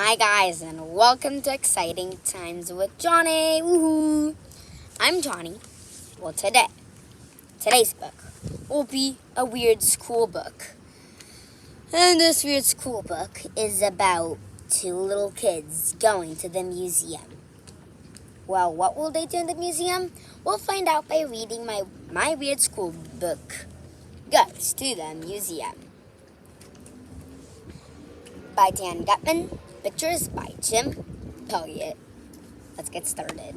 Hi guys, and welcome to Exciting Times with Johnny. Woohoo! I'm Johnny. Well, today's book will be a weird school book. And this weird school book is about two little kids going to the museum. Well, what will they do in the museum? We'll find out by reading my weird school book, Goes to the Museum, by Dan Guzman. Pictures by Jim Paillot. Let's get started.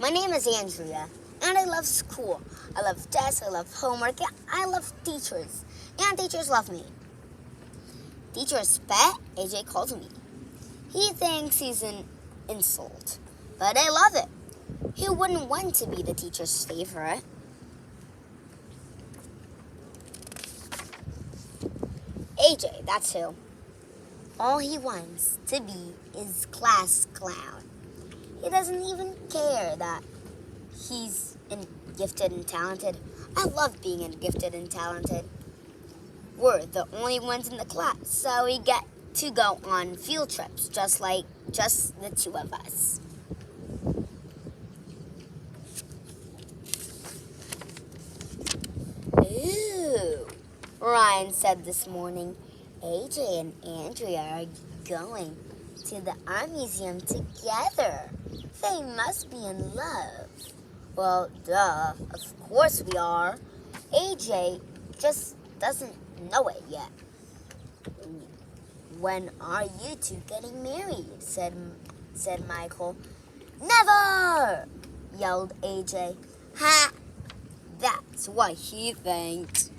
My name is Andrea, and I love school. I love desks, I love homework, I love teachers, and teachers love me. Teacher's pet, AJ calls me. He thinks he's an insult, but I love it. Who wouldn't want to be the teacher's favorite? AJ, that's who. All he wants to be is class clown. He doesn't even care that he's gifted and talented. I love being gifted and talented. We're the only ones in the class, so we get to go on field trips, just the two of us. Ooh, Ryan said this morning. AJ and Andrea are going to the art museum together. They must be in love. Well, duh, of course we are. AJ just doesn't know it yet. When are you two getting married? said Michael. Never! Yelled AJ. Ha! That's what he thinks.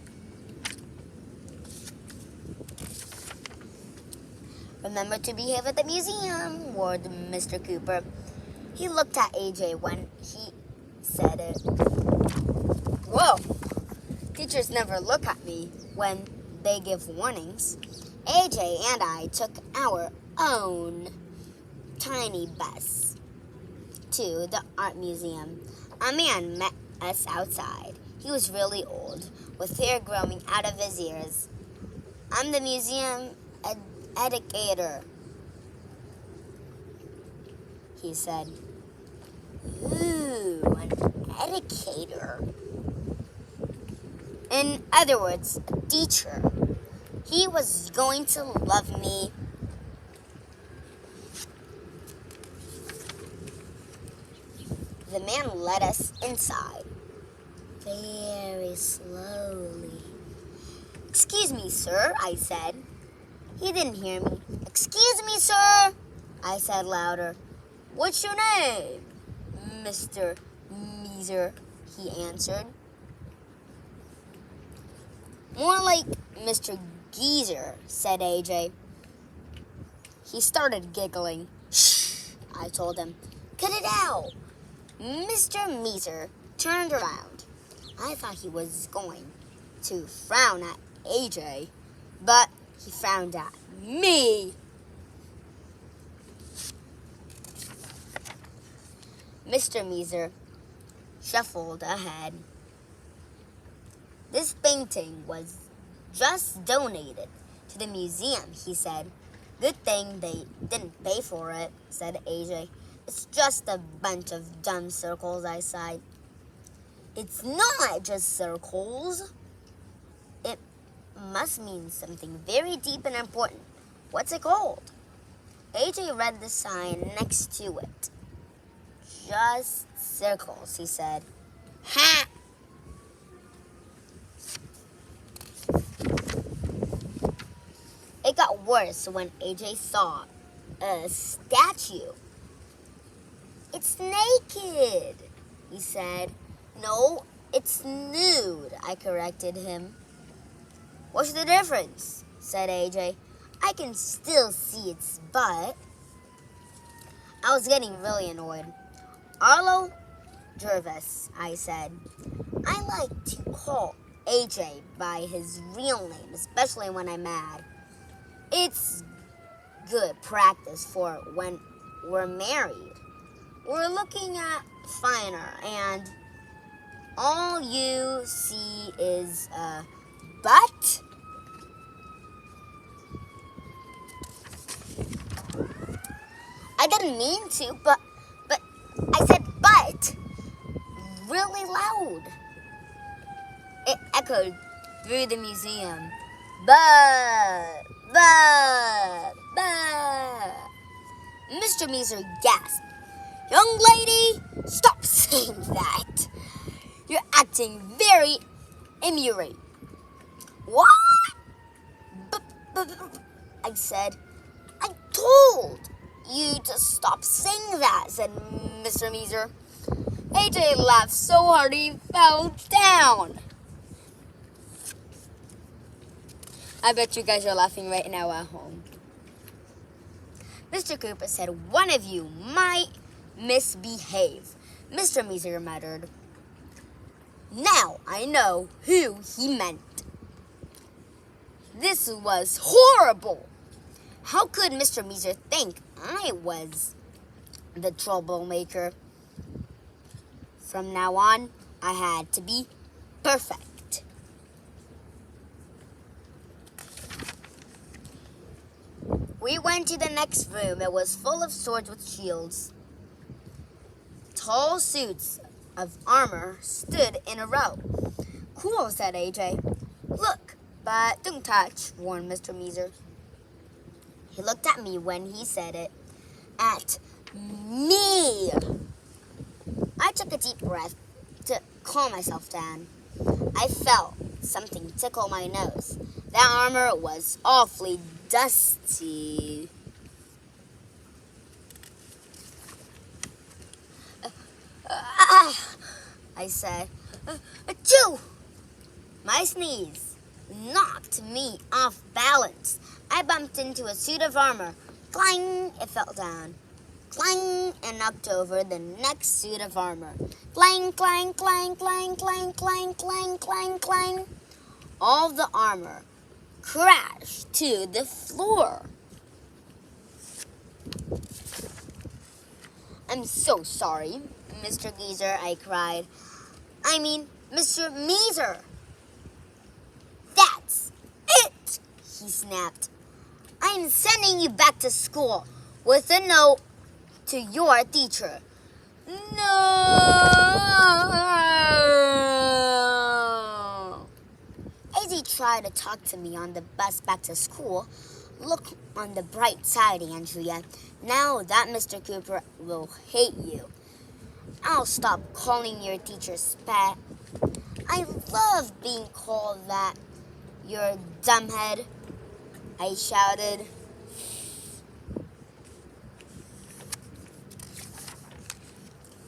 Remember to behave at the museum, warned Mr. Cooper. He looked at AJ when he said it. Whoa! Teachers never look at me when they give warnings. AJ and I took our own tiny bus to the art museum. A man met us outside. He was really old, with hair growing out of his ears. I'm the museum educator, he said. Ooh, an educator. In other words, a teacher. He was going to love me. The man led us inside, very slowly. Excuse me, sir, I said. He didn't hear me. Excuse me, sir, I said louder. What's your name? Mr. Meeser, he answered. More like Mr. Geezer, said AJ. He started giggling. Shh, I told him. Cut it out. Mr. Meeser turned around. I thought he was going to frown at AJ, but he frowned at me. Mr. Meeser shuffled ahead. This painting was just donated to the museum, he said. Good thing they didn't pay for it, said AJ. It's just a bunch of dumb circles, I sighed. It's not just circles. It must mean something very deep and important. What's it called? AJ read the sign next to it. Just circles, he said. Ha! It got worse when AJ saw a statue. It's naked, he said. No, it's nude, I corrected him. What's the difference? Said AJ. I can still see its butt. I was getting really annoyed. Arlo Jervis, I said. I like to call AJ by his real name, especially when I'm mad. It's good practice for when we're married. We're looking at finer, and all you see is a butt? didn't mean to, but I said but really loud. It echoed through the museum. But. Mr. Meeser gasped. Young lady, stop saying that. You're acting very immoral. What? I said. I told you to stop saying that, said Mr. Meeser. AJ laughed so hard he fell down. I bet you guys are laughing right now at home. Mr. Cooper said, one of you might misbehave. Mr. Meeser muttered. Now I know who he meant. This was horrible. How could Mr. Meeser think I was the troublemaker? From now on, I had to be perfect. We went to the next room. It was full of swords with shields. Tall suits of armor stood in a row. Cool, said AJ. Look, but don't touch, warned Mr. Meeser. He looked at me when he said it. At me! I took a deep breath to calm myself down. I felt something tickle my nose. That armor was awfully dusty. I said. Achoo! My sneeze knocked me off balance. I bumped into a suit of armor. Clang! It fell down. Clang! And knocked over the next suit of armor. Clang, clang, clang, clang, clang, clang, clang, clang, clang. All the armor crashed to the floor. I'm so sorry, Mr. Geezer, I cried. I mean, Mr. Meeser. That's it, he snapped. I'm sending you back to school with a note to your teacher. No! As he tried to talk to me on the bus back to school, look on the bright side, Andrea. Now that Mr. Cooper will hate you. I'll stop calling your teacher Spat. I love being called that. You're a dumbhead, I shouted.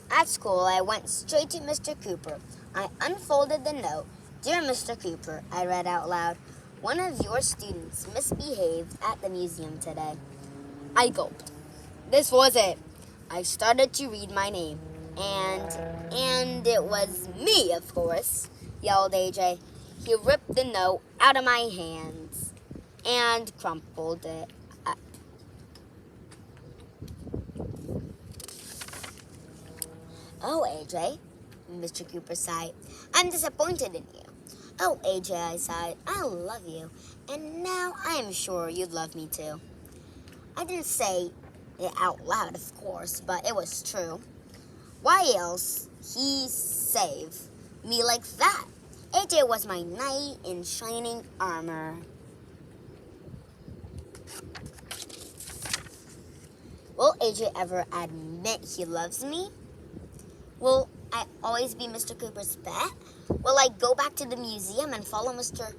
At school, I went straight to Mr. Cooper. I unfolded the note. Dear Mr. Cooper, I read out loud, one of your students misbehaved at the museum today. I gulped. This was it. I started to read my name. And it was me, of course, yelled AJ. He ripped the note out of my hands and crumpled it up. Oh, AJ, Mr. Cooper sighed. I'm disappointed in you. Oh, AJ, I sighed. I love you. And now I am sure you'd love me too. I didn't say it out loud, of course, but it was true. Why else he saved me like that? AJ was my knight in shining armor. Will AJ ever admit he loves me? Will I always be Mr. Cooper's pet? Will I go back to the museum and follow Mr.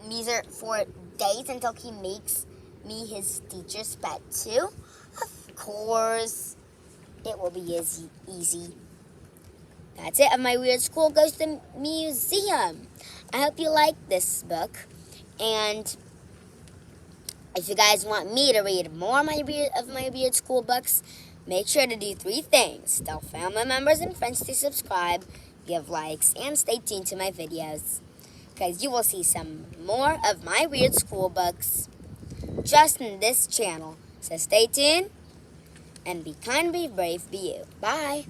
Meeser for days until he makes me his teacher's pet too? Of course. It will be easy. That's it of My Weird School Goes to the Museum. I hope you like this book. And if you guys want me to read more of my Weird School books, make sure to do 3 things. Tell family members and friends to subscribe, give likes, and stay tuned to my videos. Because you will see some more of my Weird School books just in this channel. So stay tuned. And be kind, be brave, be you. Bye.